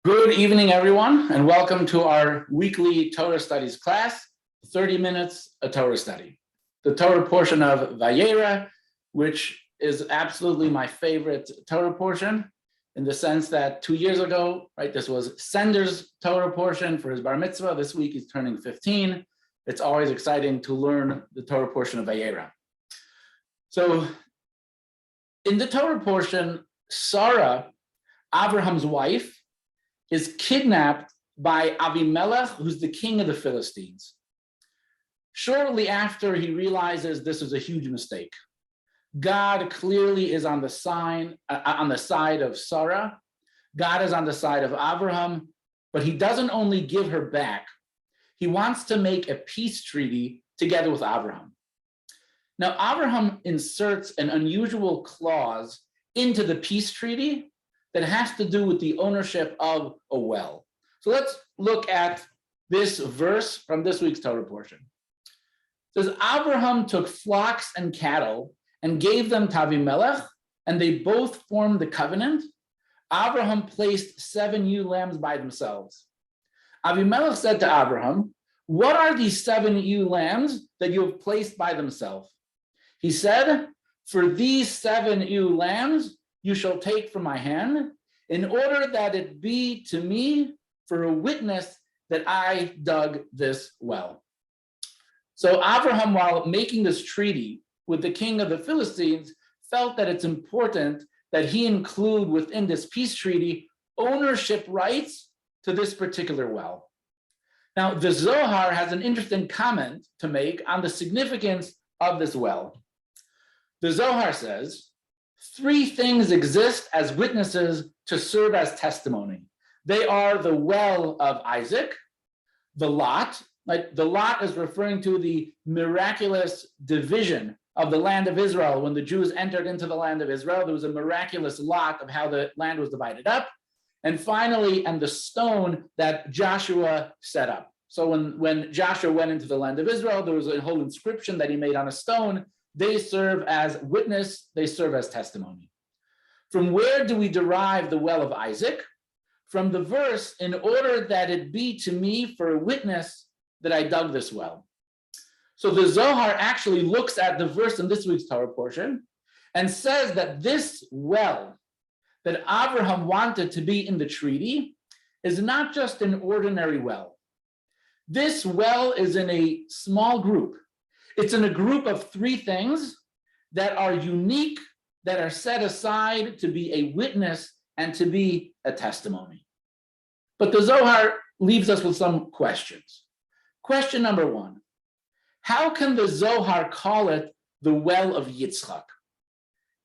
Good evening, everyone, and welcome to our weekly Torah studies class, 30 minutes, a Torah study. The Torah portion of Vayera, which is absolutely my favorite Torah portion, in the sense that 2 years ago, this was Sender's Torah portion for his bar mitzvah. This week he's turning 15. It's always exciting to learn the Torah portion of Vayera. So in the Torah portion, Sarah, Abraham's wife, is kidnapped by Avimelech, who's the king of the Philistines. Shortly after, he realizes this is a huge mistake. God clearly is on the side of Sarah. God is on the side of Abraham, but he doesn't only give her back. He wants to make a peace treaty together with Abraham. Now, Abraham inserts an unusual clause into the peace treaty that has to do with the ownership of a well. So let's look at this verse from this week's Torah portion. It says, Abraham took flocks and cattle and gave them to Avimelech, and they both formed the covenant. Abraham placed 7 ewe lambs by themselves. Avimelech said to Abraham, "What are these 7 ewe lambs that you have placed by themselves?" He said, "For these 7 ewe lambs you shall take from my hand, in order that it be to me for a witness that I dug this well." So Abraham, while making this treaty with the king of the Philistines, felt that it's important that he include within this peace treaty ownership rights to this particular well. Now, the Zohar has an interesting comment to make on the significance of this well. The Zohar says, 3 things exist as witnesses to serve as testimony. They are the well of Isaac, the lot. The lot is referring to the miraculous division of the land of Israel. When the Jews entered into the land of Israel, there was a miraculous lot of how the land was divided up. And finally, and the stone that Joshua set up. So when Joshua went into the land of Israel, there was a whole inscription that he made on a stone. They serve as witness, they serve as testimony. From where do we derive the well of Isaac? From the verse, in order that it be to me for a witness that I dug this well. So the Zohar actually looks at the verse in this week's Torah portion and says that this well that Abraham wanted to be in the treaty is not just an ordinary well. This well is in a small group. It's in a group of 3 things that are unique, that are set aside to be a witness and to be a testimony. But the Zohar leaves us with some questions. Question number 1, how can the Zohar call it the well of Yitzchak?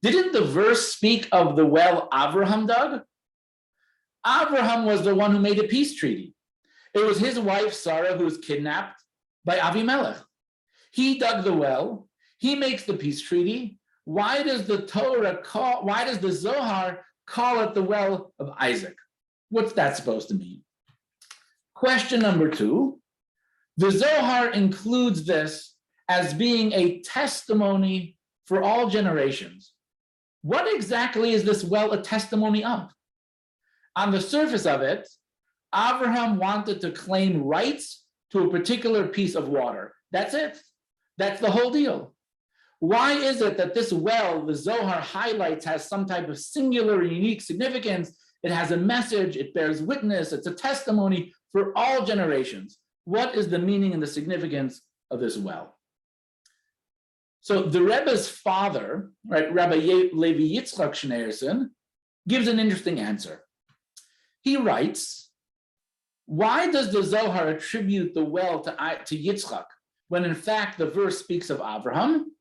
Didn't the verse speak of the well Abraham dug? Abraham was the one who made a peace treaty. It was his wife Sarah who was kidnapped by Avimelech. He dug the well, he makes the peace treaty. Why does the Zohar call it the well of Isaac? What's that supposed to mean? Question number 2, the Zohar includes this as being a testimony for all generations. What exactly is this well a testimony of? On the surface of it, Abraham wanted to claim rights to a particular piece of water. That's it. That's the whole deal. Why is it that this well, the Zohar highlights, has some type of singular, unique significance? It has a message, it bears witness, it's a testimony for all generations. What is the meaning and the significance of this well? So the Rebbe's father, Rabbi Levi Yitzchak Schneerson, gives an interesting answer. He writes, why does the Zohar attribute the well to Yitzchak, when in fact the verse speaks of Abraham?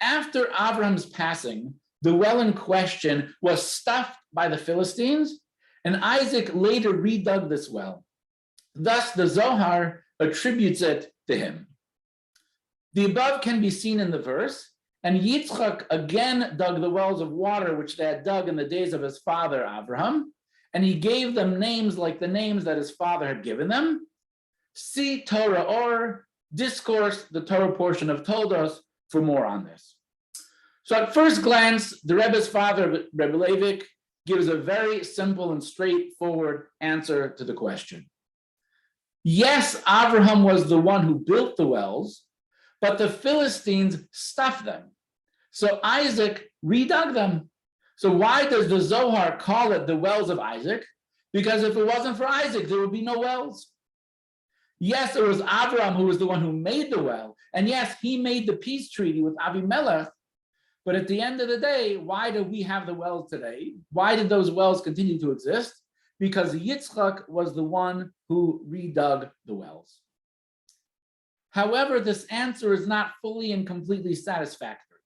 After Abraham's passing, the well in question was stuffed by the Philistines, and Isaac later redug this well. Thus, the Zohar attributes it to him. The above can be seen in the verse, and Yitzchak again dug the wells of water which they had dug in the days of his father Abraham, and he gave them names like the names that his father had given them. See Torah or Discourse, the Torah portion of Toldos, for more on this. So at first glance, the Rebbe's father, Rebbe Leivik, gives a very simple and straightforward answer to the question. Yes, Abraham was the one who built the wells, but the Philistines stuffed them. So Isaac redug them. So why does the Zohar call it the wells of Isaac? Because if it wasn't for Isaac, there would be no wells. Yes, it was Abraham who was the one who made the well. And yes, he made the peace treaty with Abimelech. But at the end of the day, why do we have the wells today? Why did those wells continue to exist? Because Yitzchak was the one who redug the wells. However, this answer is not fully and completely satisfactory.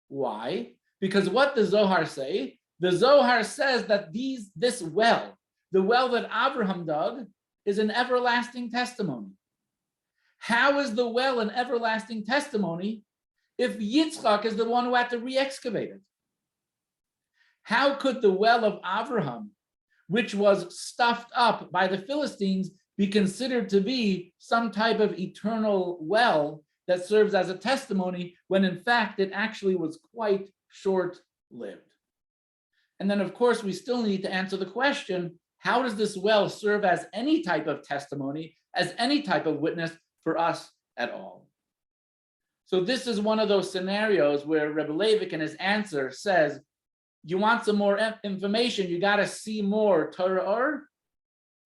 Why? Because what does Zohar say? The Zohar says that this well, the well that Abraham dug, is an everlasting testimony. How is the well an everlasting testimony if Yitzchak is the one who had to re-excavate it? How could the well of Abraham, which was stuffed up by the Philistines, be considered to be some type of eternal well that serves as a testimony when in fact it actually was quite short-lived? And then of course we still need to answer the question, how does this well serve as any type of testimony, as any type of witness for us at all? So this is one of those scenarios where Rebbe Leivik in his answer says, you want some more information, you got to see more Torah or?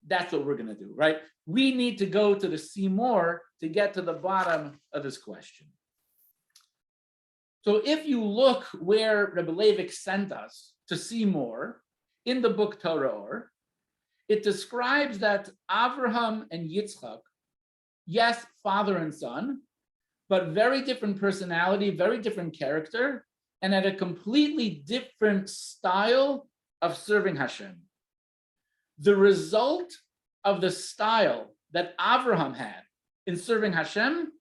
That's what we're going to do, right? We need to go to the see more to get to the bottom of this question. So if you look where Rebbe Leivik sent us to see more in the book Torah or, it describes that Avraham and Yitzchak, yes, father and son, but very different personality, very different character, and had a completely different style of serving Hashem. The result of the style that Avraham had in serving Hashem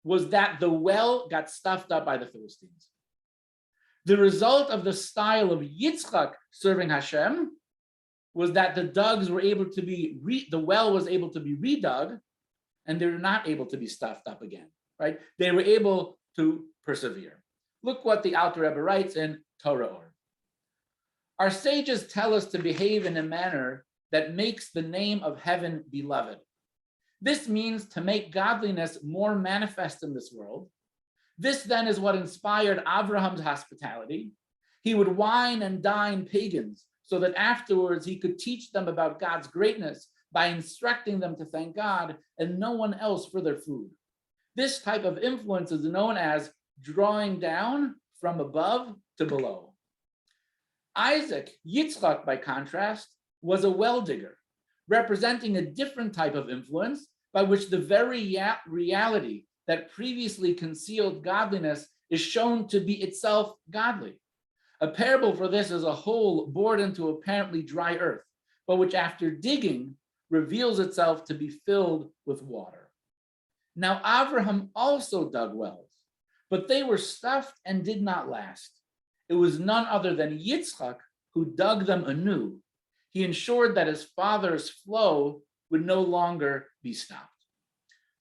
was that the well got stuffed up by the Philistines. The result of the style of Yitzchak serving Hashem was that the well was able to be redug, and they were not able to be stuffed up again, right? They were able to persevere. Look what the Alter Rebbe writes in Torah or. Our sages tell us to behave in a manner that makes the name of heaven beloved. This means to make godliness more manifest in this world. This then is what inspired Abraham's hospitality. He would wine and dine pagans so that afterwards he could teach them about God's greatness by instructing them to thank God and no one else for their food. This type of influence is known as drawing down from above to below. Isaac, Yitzchak, by contrast, was a well digger, representing a different type of influence by which the very reality that previously concealed godliness is shown to be itself godly. A parable for this is a hole bored into apparently dry earth, but which after digging reveals itself to be filled with water. Now Abraham also dug wells, but they were stuffed and did not last. It was none other than Yitzchak who dug them anew. He ensured that his father's flow would no longer be stopped.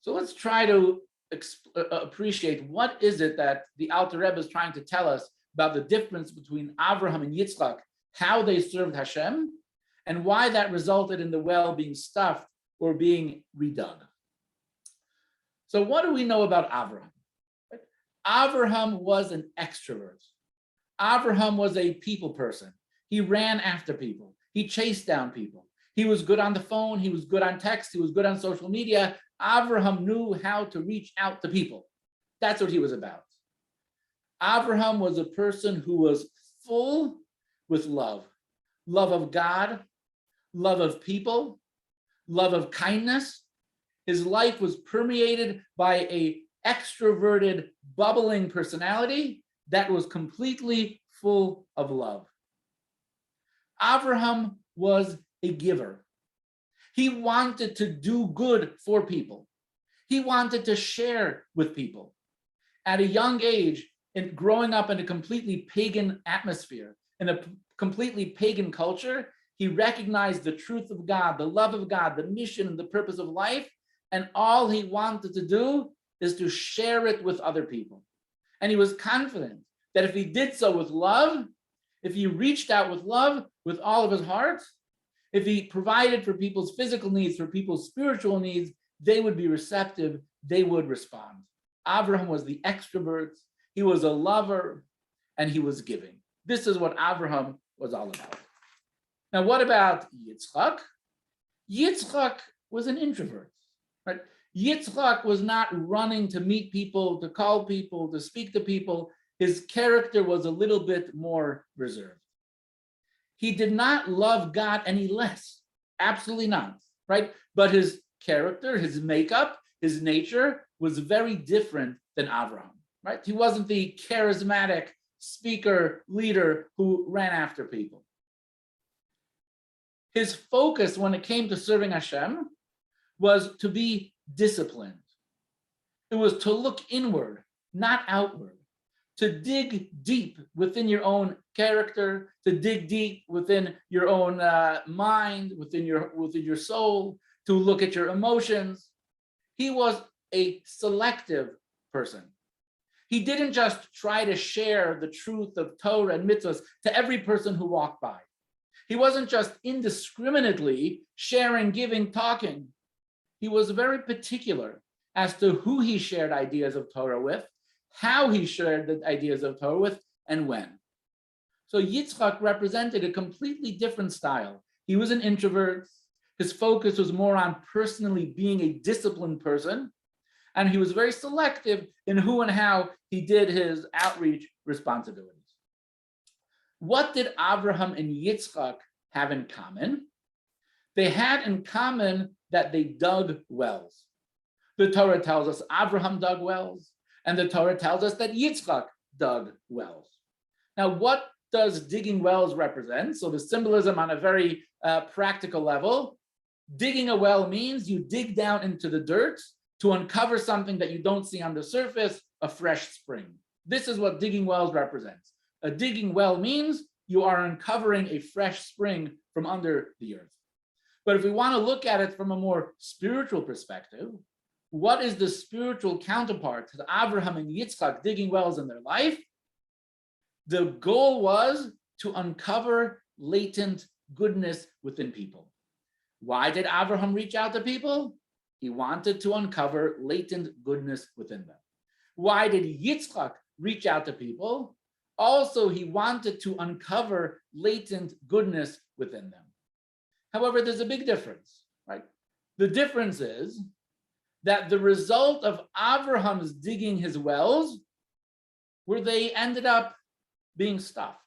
So let's try to appreciate what is it that the Alter Rebbe is trying to tell us about the difference between Abraham and Yitzchak, how they served Hashem, and why that resulted in the well being stuffed or being redug. So what do we know about Abraham? Abraham was an extrovert. Abraham was a people person. He ran after people. He chased down people. He was good on the phone. He was good on text. He was good on social media. Abraham knew how to reach out to people. That's what he was about. Abraham was a person who was full with love. Love of God, love of people, love of kindness. His life was permeated by an extroverted, bubbling personality that was completely full of love. Abraham was a giver. He wanted to do good for people. He wanted to share with people. At a young age, in growing up in a completely pagan atmosphere, in a completely pagan culture, he recognized the truth of God, the love of God, the mission and the purpose of life, and all he wanted to do is to share it with other people. And he was confident that if he did so with love, if he reached out with love, with all of his heart, if he provided for people's physical needs, for people's spiritual needs, they would be receptive, they would respond. Abraham was the extrovert, he was a lover, and he was giving. This is what Abraham was all about. Now, what about Yitzchak? Yitzchak was an introvert, right? Yitzchak was not running to meet people, to call people, to speak to people. His character was a little bit more reserved. He did not love God any less, absolutely not, right? But his character, his makeup, his nature was very different than Abraham, right? He wasn't the charismatic speaker, leader who ran after people. His focus when it came to serving Hashem was to be disciplined. It was to look inward, not outward, to dig deep within your own character, to dig deep within your own mind, within your soul, to look at your emotions. He was a selective person. He didn't just try to share the truth of Torah and mitzvahs to every person who walked by. He wasn't just indiscriminately sharing, giving, talking. He was very particular as to who he shared ideas of Torah with, how he shared the ideas of Torah with, and when. So Yitzchak represented a completely different style. He was an introvert. His focus was more on personally being a disciplined person, and he was very selective in who and how he did his outreach responsibilities. What did Abraham and Yitzchak have in common? They had in common that they dug wells. The Torah tells us Abraham dug wells, and the Torah tells us that Yitzchak dug wells. Now, what does digging wells represent? So the symbolism on a very practical level, digging a well means you dig down into the dirt to uncover something that you don't see on the surface, a fresh spring. This is what digging wells represents. A digging well means you are uncovering a fresh spring from under the earth. But if we want to look at it from a more spiritual perspective, what is the spiritual counterpart to Abraham and Yitzchak digging wells in their life? The goal was to uncover latent goodness within people. Why did Abraham reach out to people? He wanted to uncover latent goodness within them. Why did Yitzchak reach out to people? Also, he wanted to uncover latent goodness within them. However, there's a big difference, right? The difference is that the result of Abraham's digging his wells were they ended up being stuffed.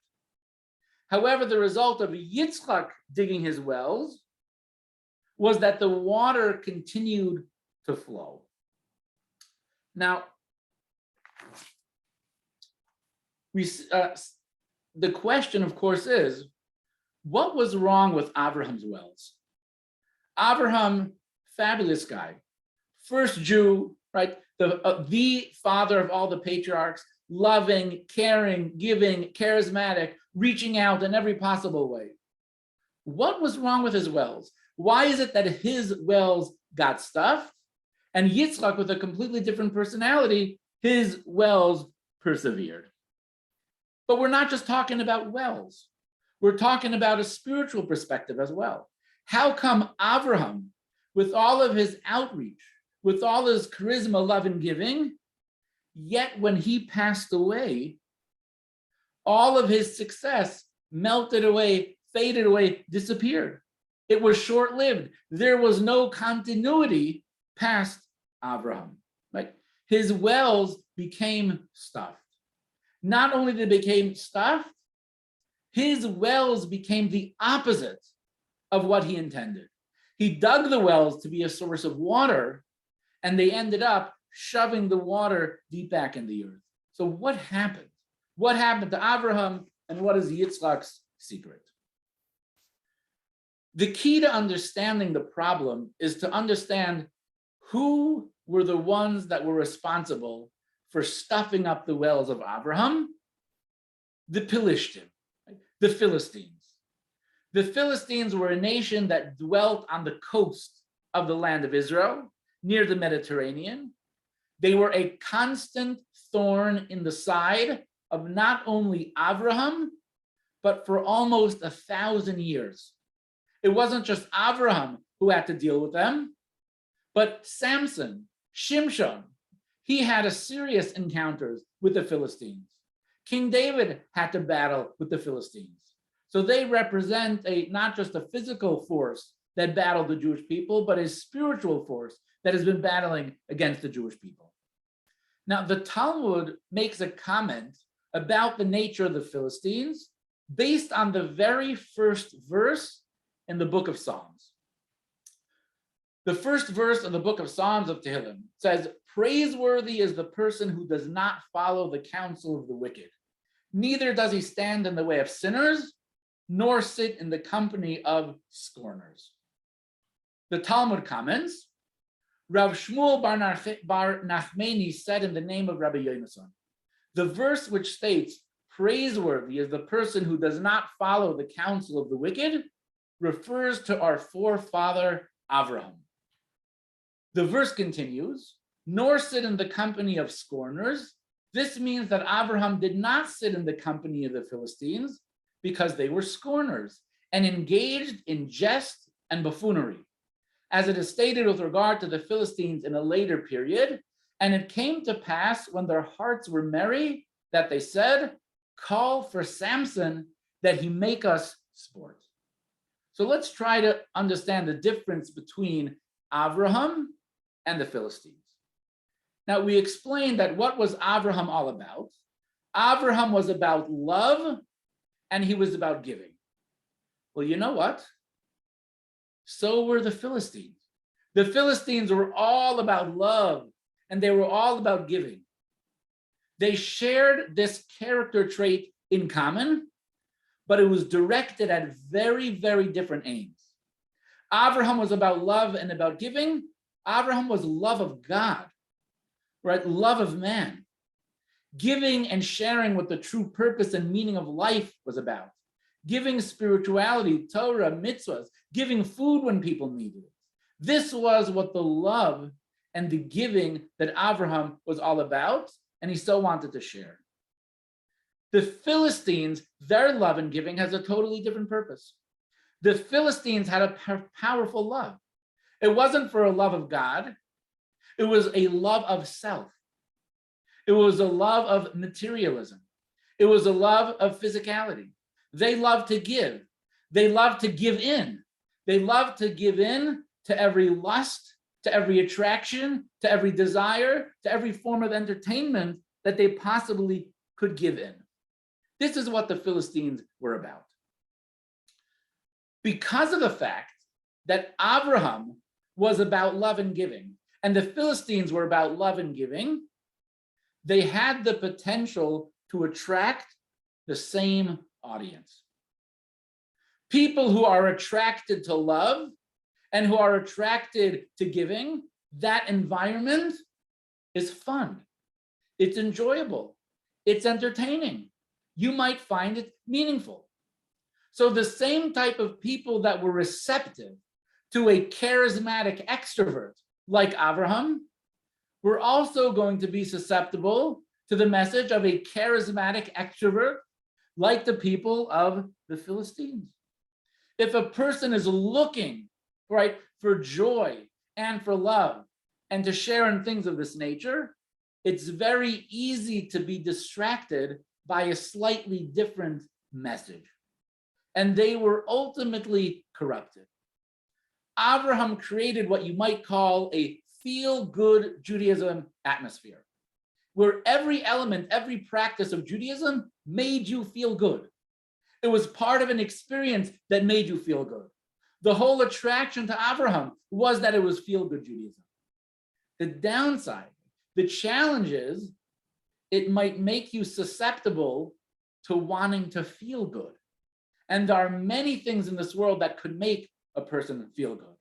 However, the result of Yitzchak digging his wells was that the water continued to flow. Now, the question, of course, is, what was wrong with Abraham's wells? Abraham, fabulous guy, first Jew, right? The father of all the patriarchs, loving, caring, giving, charismatic, reaching out in every possible way. What was wrong with his wells? Why is it that his wells got stuffed and Yitzchak, with a completely different personality, his wells persevered? But we're not just talking about wells. We're talking about a spiritual perspective as well. How come Abraham, with all of his outreach, with all his charisma, love, and giving, yet when he passed away, all of his success melted away, faded away, disappeared? It was short-lived. There was no continuity past Abraham, right? His wells became stuffed. Not only did they become stuffed, his wells became the opposite of what he intended. He dug the wells to be a source of water, and they ended up shoving the water deep back in the earth. So what happened? What happened to Abraham, and what is Yitzchak's secret? The key to understanding the problem is to understand who were the ones that were responsible for stuffing up the wells of Abraham. The Pelishtim, the Philistines. The Philistines were a nation that dwelt on the coast of the land of Israel, near the Mediterranean. They were a constant thorn in the side of not only Abraham, but for almost 1,000 years. It wasn't just Abraham who had to deal with them, but Samson, Shimshon, he had a serious encounters with the Philistines. King David had to battle with the Philistines. So they represent not just a physical force that battled the Jewish people, but a spiritual force that has been battling against the Jewish people. Now, the Talmud makes a comment about the nature of the Philistines based on the very first verse in the book of Psalms. The first verse of the book of Psalms of Tehillim says, "Praiseworthy is the person who does not follow the counsel of the wicked, neither does he stand in the way of sinners, nor sit in the company of scorners." The Talmud comments, Rav Shmuel bar Nachmani said in the name of Rabbi Yonason, the verse which states, "Praiseworthy is the person who does not follow the counsel of the wicked," refers to our forefather Avraham. The verse continues, "Nor sit in the company of scorners." This means that Abraham did not sit in the company of the Philistines because they were scorners and engaged in jest and buffoonery, as it is stated with regard to the Philistines in a later period. "And it came to pass when their hearts were merry that they said, 'Call for Samson that he make us sport.'" So let's try to understand the difference between Abraham and the Philistines. Now, we explained that what was Abraham all about? Abraham was about love and he was about giving. Well, you know what? So were the Philistines. The Philistines were all about love and they were all about giving. They shared this character trait in common, but it was directed at very, very different aims. Abraham was about love and about giving. Abraham was love of God, right? Love of man. Giving and sharing what the true purpose and meaning of life was about. Giving spirituality, Torah, mitzvahs, giving food when people needed it. This was what the love and the giving that Abraham was all about, and he so wanted to share. The Philistines, their love and giving has a totally different purpose. The Philistines had a powerful love. It wasn't for a love of God. It was a love of self. It was a love of materialism. It was a love of physicality. They loved to give. They loved to give in. They loved to give in to every lust, to every attraction, to every desire, to every form of entertainment that they possibly could give in. This is what the Philistines were about. Because of the fact that Abraham was about love and giving, and the Philistines were about love and giving, they had the potential to attract the same audience. People who are attracted to love and who are attracted to giving, that environment is fun. It's enjoyable. It's entertaining. You might find it meaningful. So the same type of people that were receptive to a charismatic extrovert like Abraham were also going to be susceptible to the message of a charismatic extrovert like the people of the Philistines. If a person is looking, right, for joy and for love and to share in things of this nature, it's very easy to be distracted by a slightly different message. And they were ultimately corrupted. Abraham created what you might call a feel-good Judaism atmosphere, where every element, every practice of Judaism made you feel good. It was part of an experience that made you feel good. The whole attraction to Abraham was that it was feel-good Judaism. The downside, the challenge is, it might make you susceptible to wanting to feel good. And there are many things in this world that could make a person feel good,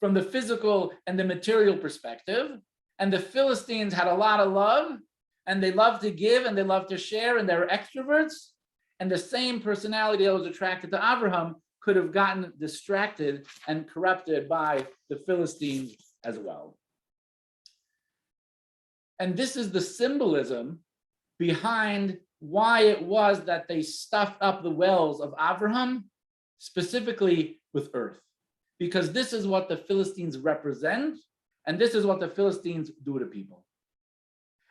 from the physical and the material perspective. And the Philistines had a lot of love, and they loved to give, and they loved to share, and they were extroverts. And the same personality that was attracted to Abraham could have gotten distracted and corrupted by the Philistines as well. And this is the symbolism behind why it was that they stuffed up the wells of Abraham, specifically with earth. Because this is what the Philistines represent, and this is what the Philistines do to people.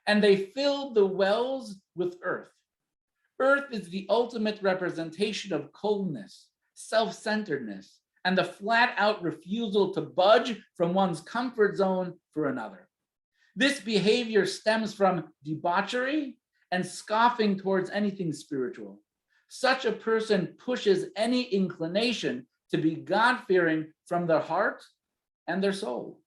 And they filled the wells with earth. Earth is the ultimate representation of coldness, self-centeredness, and the flat-out refusal to budge from one's comfort zone for another. This behavior stems from debauchery and scoffing towards anything spiritual. Such a person pushes any inclination to be God-fearing from their heart and their soul.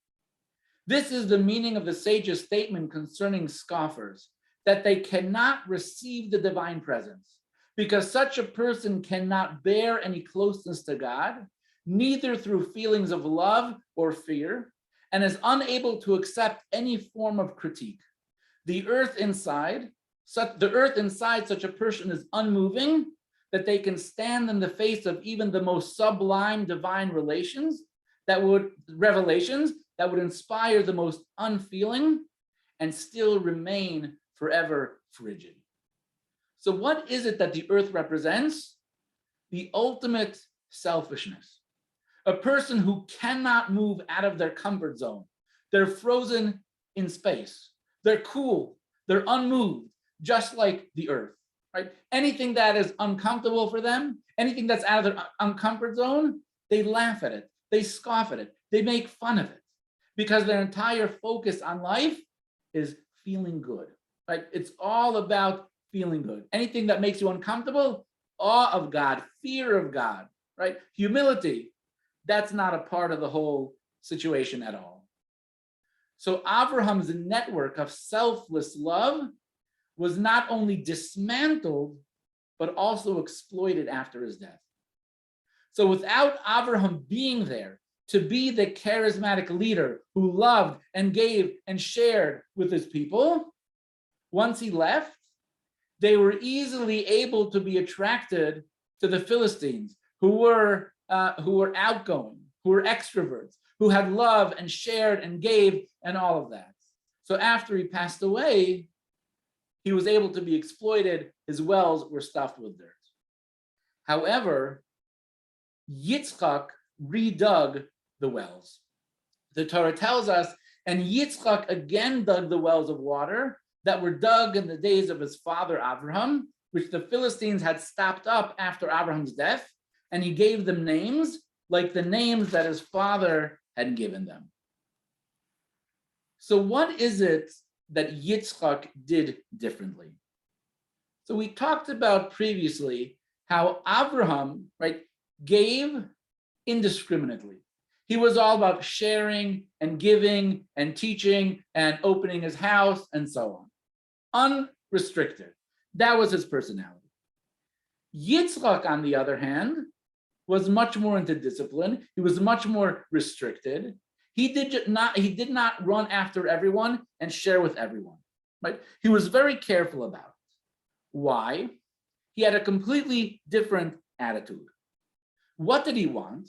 This is the meaning of the sage's statement concerning scoffers, that they cannot receive the divine presence, because such a person cannot bear any closeness to God, neither through feelings of love or fear, and is unable to accept any form of critique. The earth inside such a person is unmoving, that they can stand in the face of even the most sublime divine revelations that would inspire the most unfeeling and still remain forever frigid. So what is it that the earth represents? The ultimate selfishness. A person who cannot move out of their comfort zone. They're frozen in space. They're cool. They're unmoved, just like the earth, right? Anything that is uncomfortable for them, anything that's out of their uncomfort zone, they laugh at it. They scoff at it. They make fun of it, because their entire focus on life is feeling good, right? It's all about feeling good. Anything that makes you uncomfortable, awe of God, fear of God, right? Humility, that's not a part of the whole situation at all. So Abraham's network of selfless love was not only dismantled, but also exploited after his death. So without Abraham being there to be the charismatic leader who loved and gave and shared with his people, once he left, they were easily able to be attracted to the Philistines, who were outgoing, who were extroverts, who had loved and shared and gave and all of that. So after he passed away, he was able to be exploited. His wells were stuffed with dirt. However, Yitzchak redug the wells. The Torah tells us, and Yitzchak again dug the wells of water that were dug in the days of his father Abraham, which the Philistines had stopped up after Abraham's death, and he gave them names like the names that his father had given them. So what is it that Yitzchak did differently? So we talked about previously how Abraham, right, gave indiscriminately. He was all about sharing and giving and teaching and opening his house and so on. Unrestricted. That was his personality. Yitzchak, on the other hand, was much more into discipline. He was much more restricted. He did not run after everyone and share with everyone, right? He was very careful about it. Why? He had a completely different attitude. What did he want?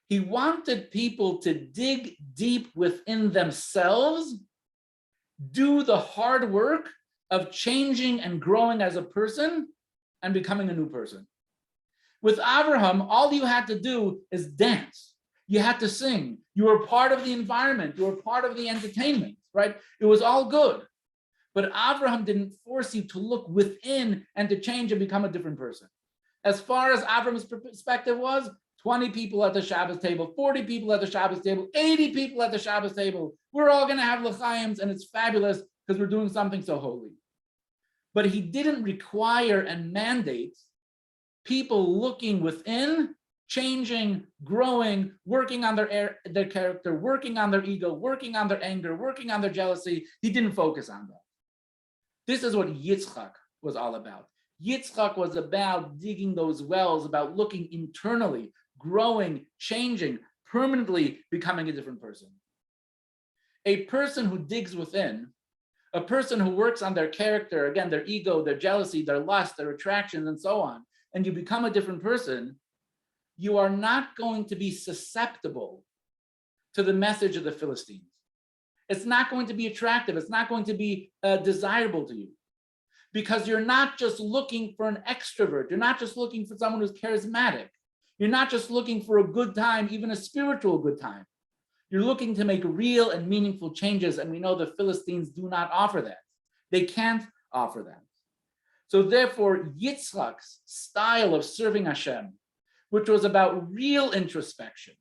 He wanted people to dig deep within themselves, do the hard work of changing and growing as a person and becoming a new person. With Abraham, all you had to do is dance. You had to sing. You were part of the environment. You were part of the entertainment, right? It was all good. But Abraham didn't force you to look within and to change and become a different person. As far as Abraham's perspective was, 20 people at the Shabbos table, 40 people at the Shabbos table, 80 people at the Shabbos table. We're all going to have l'chaims, and it's fabulous because we're doing something so holy. But he didn't require and mandate people looking within, changing, growing, working on their character, working on their ego, working on their anger, working on their jealousy. He didn't focus on that. This is what Yitzchak was all about. Yitzchak was about digging those wells, about looking internally, growing, changing, permanently becoming a different person. A person who digs within, a person who works on their character, again, their ego, their jealousy, their lust, their attractions, and so on, and you become a different person, you are not going to be susceptible to the message of the Philistines. It's not going to be attractive. It's not going to be desirable to you. because you're not just looking for an extrovert. You're not just looking for someone who's charismatic. You're not just looking for a good time, even a spiritual good time. You're looking to make real and meaningful changes, and we know the Philistines do not offer that. They can't offer that. So therefore, Yitzchak's style of serving Hashem, which was about real introspection,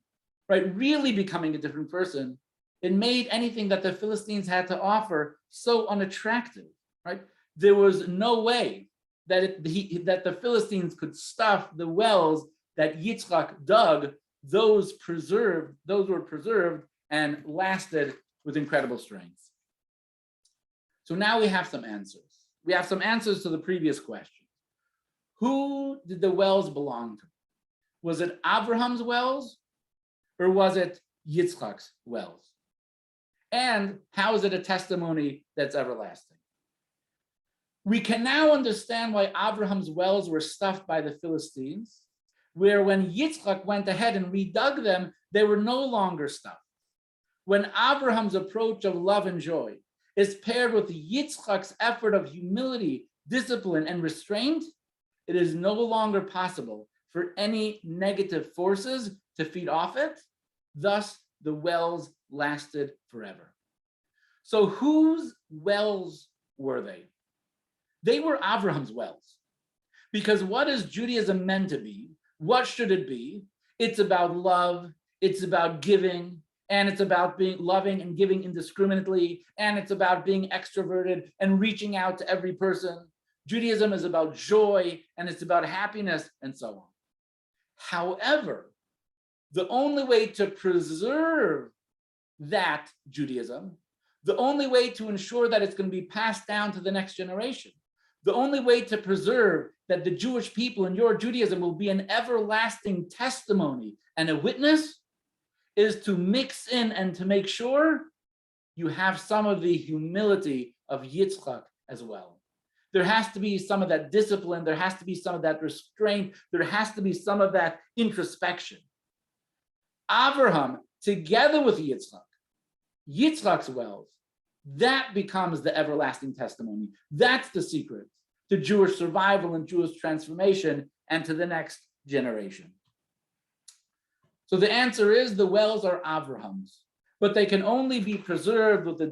right, really becoming a different person, it made anything that the Philistines had to offer so unattractive, right? There was no way that the Philistines could stuff the wells that Yitzchak dug. Those were preserved and lasted with incredible strength. So now we have some answers. We have some answers to the previous question. Who did the wells belong to? Was it Abraham's wells or was it Yitzchak's wells? And how is it a testimony that's everlasting? We can now understand why Abraham's wells were stuffed by the Philistines, where when Yitzchak went ahead and redug them, they were no longer stuffed. When Abraham's approach of love and joy is paired with Yitzchak's effort of humility, discipline, and restraint, it is no longer possible for any negative forces to feed off it. Thus, the wells lasted forever. So whose wells were they? They were Abraham's wells. Because what is Judaism meant to be? What should it be? It's about love, it's about giving, and it's about being loving and giving indiscriminately, and it's about being extroverted and reaching out to every person. Judaism is about joy, and it's about happiness, and so on. However, the only way to preserve that Judaism, the only way to ensure that it's going to be passed down to the next generation, the only way to preserve that the Jewish people in your Judaism will be an everlasting testimony and a witness is to mix in and to make sure you have some of the humility of Yitzchak as well. There has to be some of that discipline. There has to be some of that restraint. There has to be some of that introspection. Abraham, together with Yitzchak's wells, that becomes the everlasting testimony. That's the secret to Jewish survival and Jewish transformation and to the next generation. So the answer is the wells are Abraham's, but they can only be preserved with the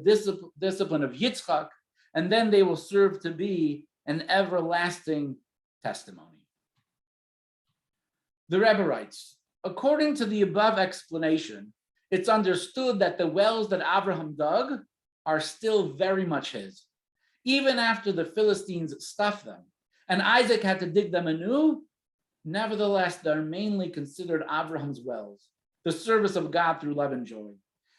discipline of Yitzchak, and then they will serve to be an everlasting testimony. The Rebbe writes, according to the above explanation, it's understood that the wells that Abraham dug are still very much his, even after the Philistines stuffed them, and Isaac had to dig them anew. Nevertheless, they're mainly considered Abraham's wells, the service of God through love and joy.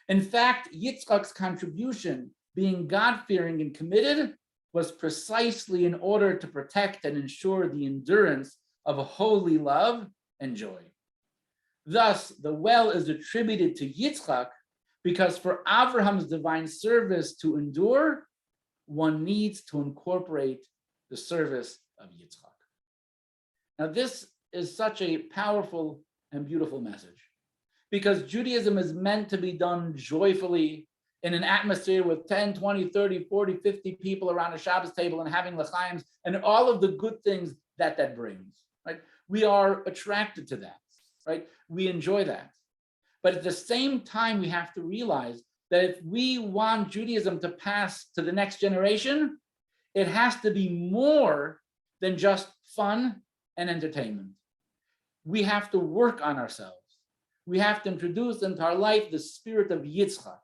In fact, Yitzchak's contribution, being God-fearing and committed, was precisely in order to protect and ensure the endurance of a holy love and joy. Thus, the well is attributed to Yitzchak because for Abraham's divine service to endure, one needs to incorporate the service of Yitzchak. Now, this is such a powerful and beautiful message because Judaism is meant to be done joyfully in an atmosphere with 10, 20, 30, 40, 50 people around a Shabbos table and having l'chaims and all of the good things that brings, right? We are attracted to that, right? We enjoy that. But at the same time, we have to realize that if we want Judaism to pass to the next generation, it has to be more than just fun and entertainment. We have to work on ourselves. We have to introduce into our life the spirit of Yitzchak,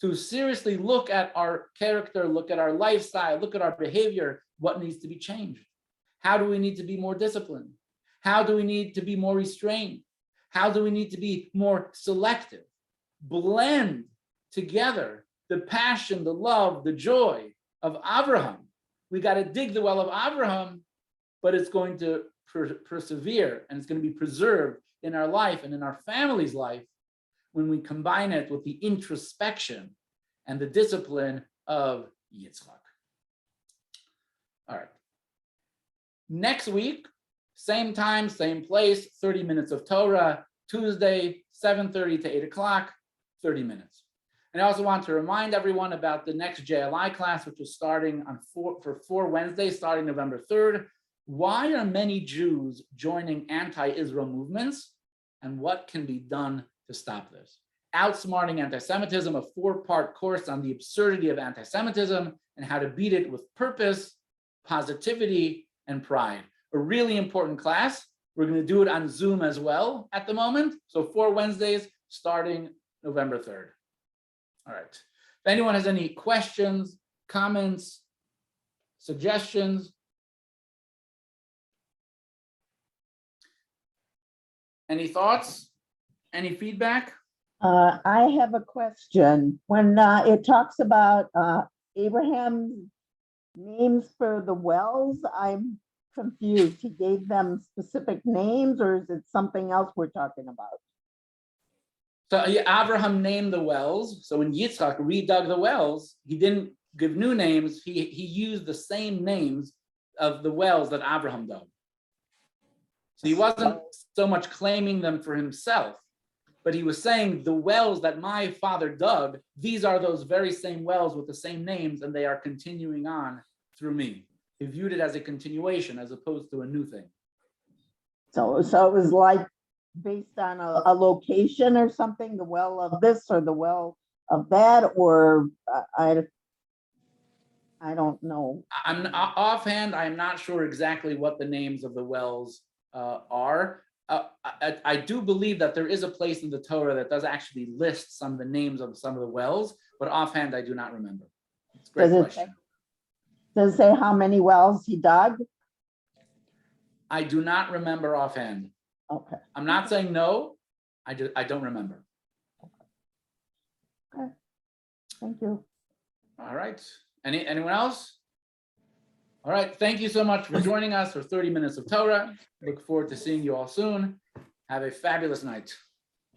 to seriously look at our character, look at our lifestyle, look at our behavior, what needs to be changed. How do we need to be more disciplined? How do we need to be more restrained? How do we need to be more selective? Blend together the passion, the love, the joy of Abraham. We got to dig the well of Abraham, but it's going to persevere and it's going to be preserved in our life and in our family's life when we combine it with the introspection and the discipline of Yitzchak. All right. Next week, same time, same place, 30 minutes of Torah, Tuesday, 7:30 to 8 o'clock, 30 minutes. And I also want to remind everyone about the next JLI class, which is starting on for 4 Wednesdays, starting November 3rd. Why are many Jews joining anti-Israel movements, and what can be done to stop this? Outsmarting Anti-Semitism, a 4-part course on the absurdity of anti-Semitism and how to beat it with purpose, positivity, and pride. A really important class. We're going to do it on Zoom as well at the moment. So 4 Wednesdays starting November 3rd. All right. If anyone has any questions, comments, suggestions, any thoughts, any feedback? I have a question. When it talks about Abraham's names for the wells, I'm confused. He gave them specific names, or is it something else we're talking about? So Abraham named the wells. So when Yitzchak redug the wells, he didn't give new names. He used the same names of the wells that Abraham dug. So he wasn't so much claiming them for himself, but he was saying the wells that my father dug, these are those very same wells with the same names, and they are continuing on through me. He viewed it as a continuation as opposed to a new thing. So it was like based on a location or something, the well of this or the well of that, or I don't know. I'm offhand, I'm not sure exactly what the names of the wells are. I do believe that there is a place in the Torah that does actually list some of the names of some of the wells, but offhand, I do not remember. It's a great question. Does it say how many wells he dug? I do not remember offhand. Okay. I'm not saying no. I don't remember. Okay. Thank you. All right. Anyone else? All right. Thank you so much for joining us for 30 minutes of Torah. Look forward to seeing you all soon. Have a fabulous night.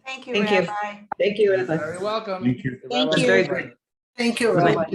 Thank you, Thank you. Rabbi. Thank you, Rabbi. You're very welcome. Thank you. Thank That's you. very good. Thank you, Bye. Rabbi.